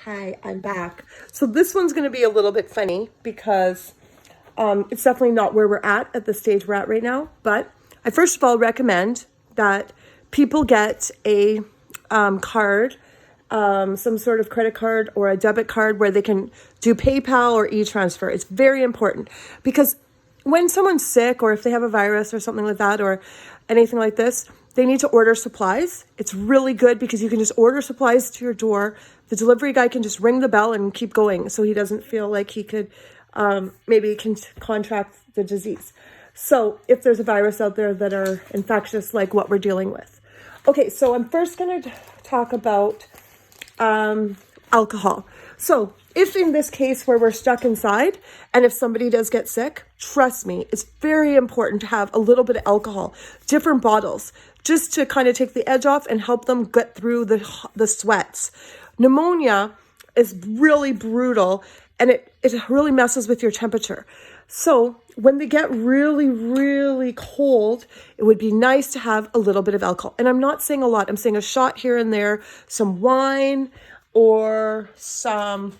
Hi, I'm back. So this one's going to be a little bit funny because it's definitely not where we're at the stage we're at right now. But I first of all recommend that people get a card, some sort of credit card or a debit card where they can do PayPal or e-transfer. It's very important because when someone's sick or if they have a virus or something like that or anything like this, they need to order supplies. It's really good because you can just order supplies to your door. The delivery guy can just ring the bell and keep going so he doesn't feel like he could maybe can contract the disease. So if there's a virus out there that are infectious like what we're dealing with. Okay, so I'm first going to talk about alcohol. So if in this case where we're stuck inside and if somebody does get sick, trust me, it's very important to have a little bit of alcohol, different bottles, just to kind of take the edge off and help them get through the sweats. Pneumonia is really brutal and it really messes with your temperature. So when they get really, really cold, it would be nice to have a little bit of alcohol. And I'm not saying a lot. I'm saying a shot here and there, some wine or some,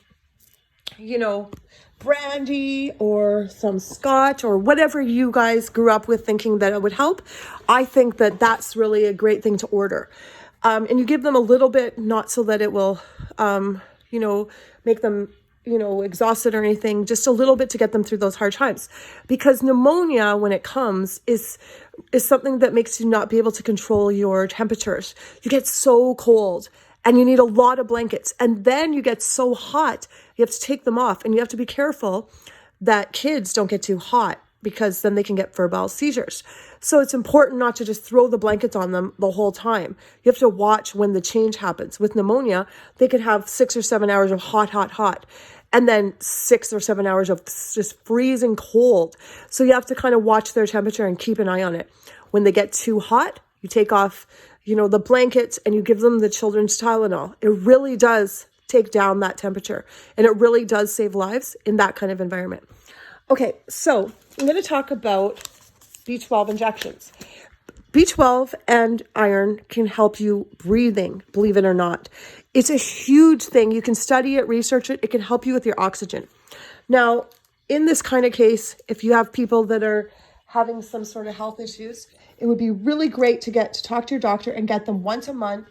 brandy or some scotch or whatever you guys grew up with thinking that it would help. I think that that's really a great thing to order. And you give them a little bit, not so that it will, make them exhausted or anything, just a little bit to get them through those hard times. Because pneumonia, when it comes, is something that makes you not be able to control your temperatures. You get so cold and you need a lot of blankets. And then you get so hot, you have to take them off. And you have to be careful that kids don't get too hot because then they can get febrile seizures. So it's important not to just throw the blankets on them the whole time. You have to watch when the change happens. With pneumonia, they could have 6 or 7 hours of hot, and then 6 or 7 hours of just freezing cold. So you have to kind of watch their temperature and keep an eye on it. When they get too hot, you take off, the blankets and you give them the children's Tylenol. It really does take down that temperature and it really does save lives in that kind of environment. Okay, so I'm going to talk about B12 injections. B12 and iron can help you breathing, believe it or not. It's a huge thing. You can study it, research it. It can help you with your oxygen. Now, in this kind of case, if you have people that are having some sort of health issues, it would be really great to talk to your doctor and get them once a month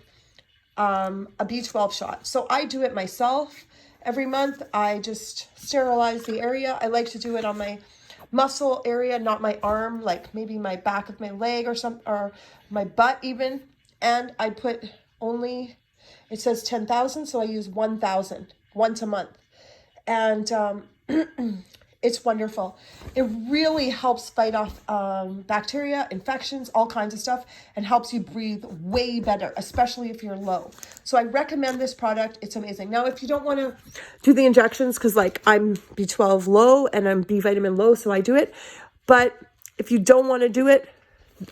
a B12 shot. So I do it myself every month. I just sterilize the area. I like to do it on my muscle area, not my arm, like maybe my back of my leg or my butt even. And I put it says 10,000, so I use 1,000 once a month. And it's wonderful. It really helps fight off bacteria, infections, all kinds of stuff, and helps you breathe way better, especially if you're low. So I recommend this product. It's amazing. Now, if you don't want to do the injections, because I'm B12 low and I'm B vitamin low, so I do it. But if you don't want to do it,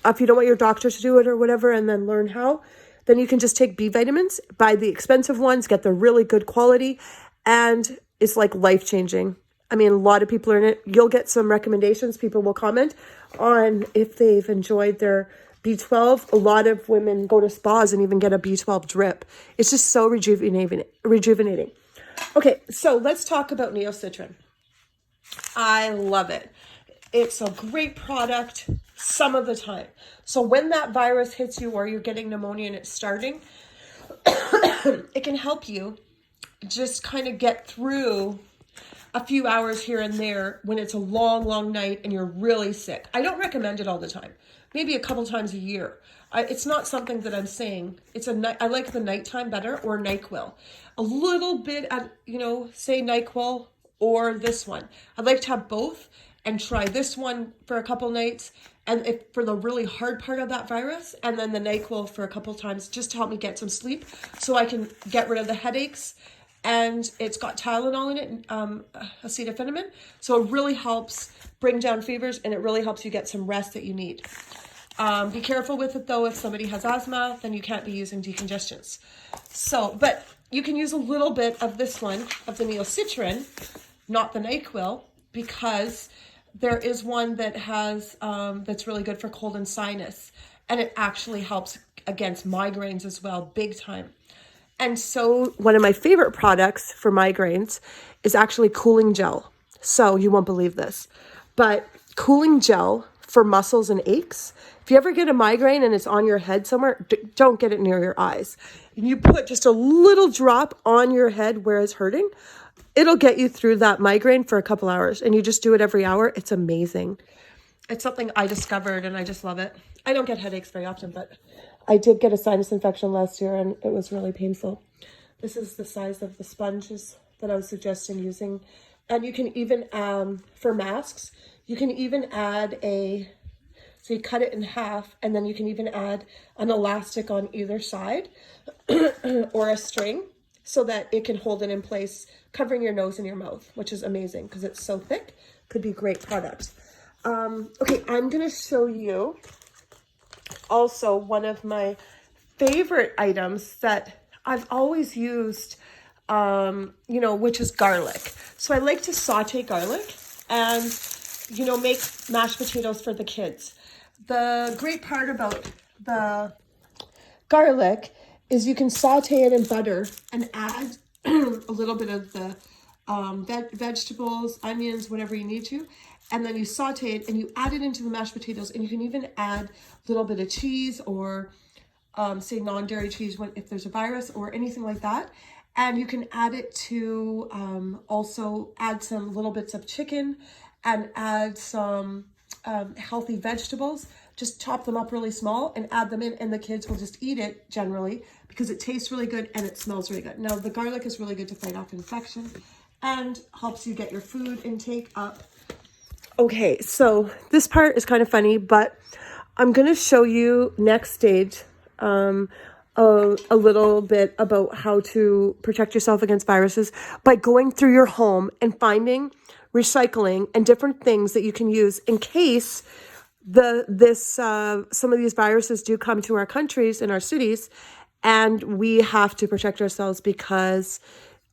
if you don't want your doctor to do it or whatever, and then learn how, then you can just take B vitamins, buy the expensive ones, get the really good quality, and it's like life-changing. I mean, a lot of people are in it. You'll get some recommendations. People will comment on if they've enjoyed their B12. A lot of women go to spas and even get a B12 drip. It's just so rejuvenating. Okay, so let's talk about Neocitrin. I love it. It's a great product some of the time. So when that virus hits you or you're getting pneumonia and it's starting, it can help you just kind of get through a few hours here and there when it's a long, long night and you're really sick. I don't recommend it all the time. Maybe a couple times a year. It's not something that I'm saying. I like the nighttime better, or NyQuil. A little bit of, say NyQuil or this one. I'd like to have both and try this one for a couple nights and for the really hard part of that virus, and then the NyQuil for a couple times just to help me get some sleep so I can get rid of the headaches. And it's got Tylenol in it, acetaminophen. So it really helps bring down fevers and it really helps you get some rest that you need. Be careful with it though. If somebody has asthma, then you can't be using decongestants. But you can use a little bit of this one, of the Neocitrin, not the NyQuil, because there is one that has, that's really good for cold and sinus. And it actually helps against migraines as well, big time. And so one of my favorite products for migraines is actually cooling gel. So you won't believe this, but cooling gel for muscles and aches. If you ever get a migraine and it's on your head somewhere, don't get it near your eyes. You put just a little drop on your head where it's hurting. It'll get you through that migraine for a couple hours, and you just do it every hour. It's amazing. It's something I discovered and I just love it. I don't get headaches very often, but I did get a sinus infection last year and it was really painful. This is the size of the sponges that I was suggesting using. And you can even, for masks, you can even add so you cut it in half, and then you can even add an elastic on either side or a string so that it can hold it in place, covering your nose and your mouth, which is amazing because it's so thick. Could be great product. Okay, I'm going to show you also one of my favorite items that I've always used, which is garlic. So I like to saute garlic and, make mashed potatoes for the kids. The great part about the garlic is you can saute it in butter and add a little bit of the vegetables, onions, whatever you need to. And then you saute it and you add it into the mashed potatoes, and you can even add a little bit of cheese or say non-dairy cheese if there's a virus or anything like that. And you can add it to also add some little bits of chicken and add some healthy vegetables. Just chop them up really small and add them in, and the kids will just eat it generally because it tastes really good and it smells really good. Now, the garlic is really good to fight off infection and helps you get your food intake up. Okay, so this part is kind of funny, but I'm going to show you next stage a little bit about how to protect yourself against viruses by going through your home and finding recycling and different things that you can use in case some of these viruses do come to our countries and our cities, and we have to protect ourselves because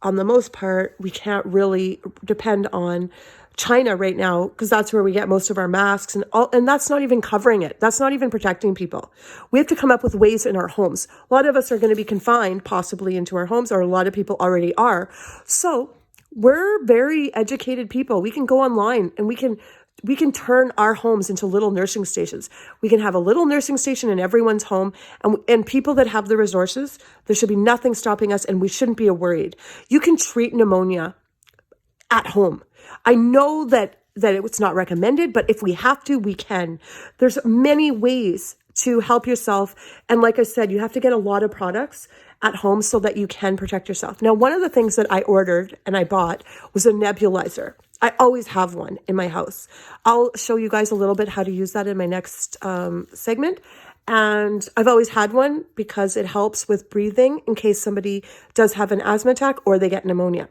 on the most part, we can't really depend on China right now because that's where we get most of our masks and that's not even covering it. That's not even protecting people. We have to come up with ways in our homes. A lot of us are going to be confined possibly into our homes, or a lot of people already are. So we're very educated people. We can go online and we can turn our homes into little nursing stations. We can have a little nursing station in everyone's home, and people that have the resources, there should be nothing stopping us, and we shouldn't be worried. You can treat pneumonia at home. I know that it's not recommended, but if we have to, we can. There's many ways to help yourself. And like I said, you have to get a lot of products at home so that you can protect yourself. Now, one of the things that I ordered and I bought was a nebulizer. I always have one in my house. I'll show you guys a little bit how to use that in my next segment. And I've always had one because it helps with breathing in case somebody does have an asthma attack or they get pneumonia.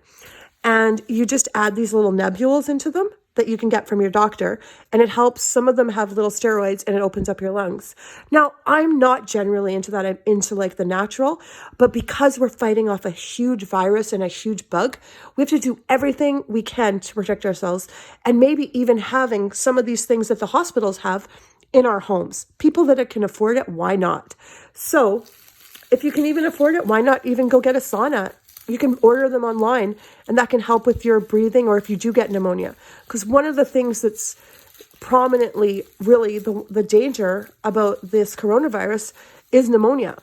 And you just add these little nebules into them that you can get from your doctor, and it helps. Some of them have little steroids and it opens up your lungs. Now, I'm not generally into that. I'm into like the natural, but because we're fighting off a huge virus and a huge bug, we have to do everything we can to protect ourselves, and maybe even having some of these things that the hospitals have in our homes. People that can afford it, why not? So if you can even afford it, why not even go get a sauna? You can order them online, and that can help with your breathing or if you do get pneumonia. Because one of the things that's prominently really the danger about this coronavirus is pneumonia.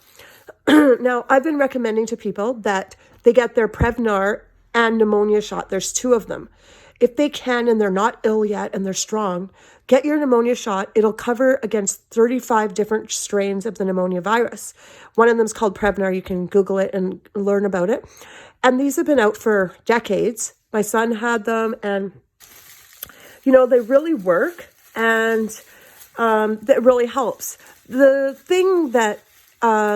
Now, I've been recommending to people that they get their Prevnar and pneumonia shot. There's 2 of them. If they can and they're not ill yet and they're strong, get your pneumonia shot. It'll cover against 35 different strains of the pneumonia virus. One of them is called Prevnar. You can Google it and learn about it. And these have been out for decades. My son had them, and, they really work, and that really helps. The thing that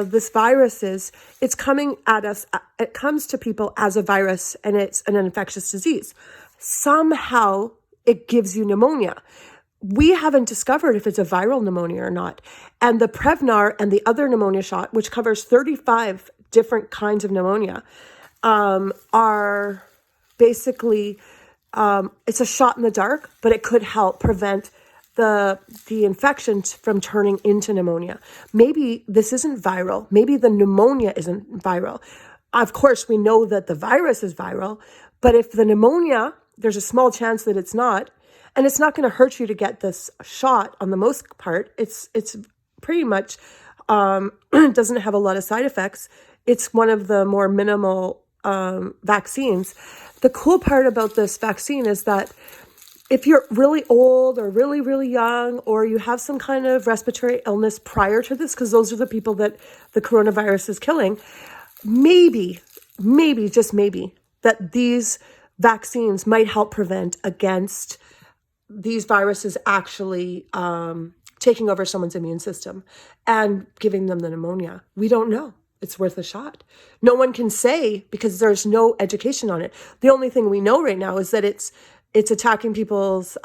this virus is, it's coming at us. It comes to people as a virus, and it's an infectious disease. Somehow it gives you pneumonia. We haven't discovered if it's a viral pneumonia or not. And the Prevnar and the other pneumonia shot, which covers 35 different kinds of pneumonia, are basically, it's a shot in the dark, but it could help prevent the infections from turning into pneumonia. Maybe this isn't viral. Maybe the pneumonia isn't viral. Of course, we know that the virus is viral, but if the pneumonia, there's a small chance that it's not, and it's not going to hurt you to get this shot on the most part. It's pretty much doesn't have a lot of side effects. It's one of the more minimal vaccines. The cool part about this vaccine is that if you're really old or really, really young, or you have some kind of respiratory illness prior to this, because those are the people that the coronavirus is killing, maybe, just maybe, that these vaccines might help prevent against these viruses actually taking over someone's immune system and giving them the pneumonia. We don't know. It's worth a shot. No one can say because there's no education on it. The only thing we know right now is that it's attacking people's,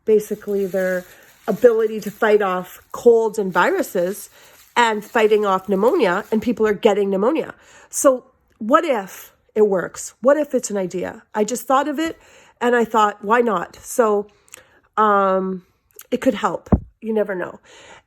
basically their ability to fight off colds and viruses and fighting off pneumonia, and people are getting pneumonia. So what if it works? What if it's an idea? I just thought of it and I thought, why not? So it could help. You never know.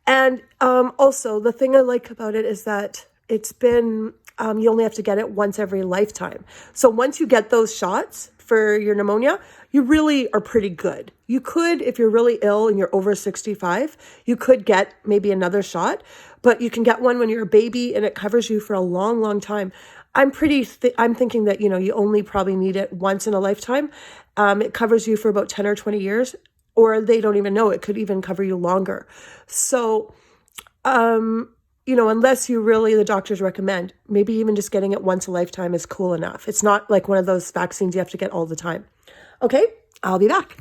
And also, the thing I like about it is that it's been, you only have to get it once every lifetime. So once you get those shots for your pneumonia, you really are pretty good. You could, if you're really ill and you're over 65, you could get maybe another shot, but you can get one when you're a baby and it covers you for a long, long time. I'm thinking that, you only probably need it once in a lifetime. It covers you for about 10 or 20 years, or they don't even know. It could even cover you longer. So, unless the doctors recommend, maybe even just getting it once a lifetime is cool enough. It's not like one of those vaccines you have to get all the time. Okay, I'll be back.